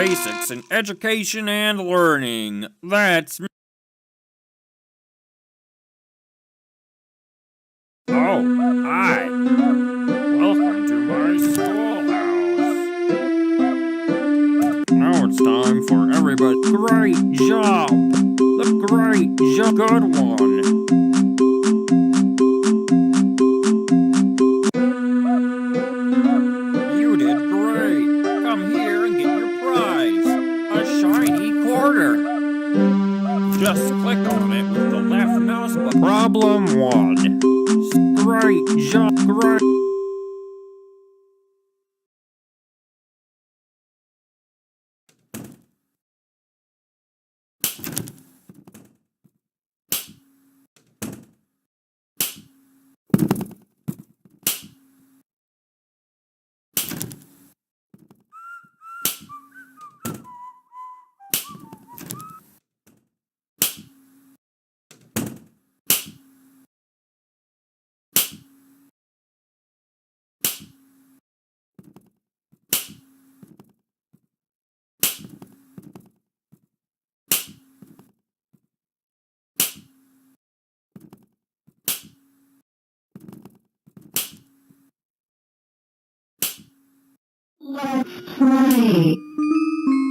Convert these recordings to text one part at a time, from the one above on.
basics in education and learning. That's me. Oh, hi. Welcome to my schoolhouse. Now it's time for everybody. Great job. The great job. Good one. You did great. Come here and get your prize. A shiny quarter. Just click on it with the left mouse button. Problem 1. Great job. Great. Let's play.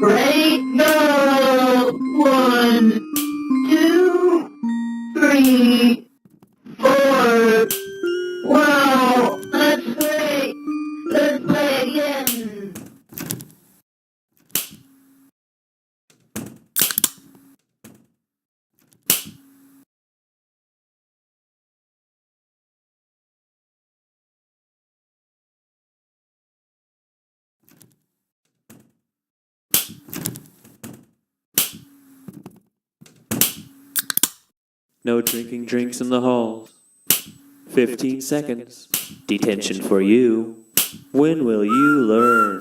Ready, go! 1, 2, 3, 4. Wow! Let's play. Let's play again. No drinking drinks in the halls. 15 seconds. Detention for you. When will you learn?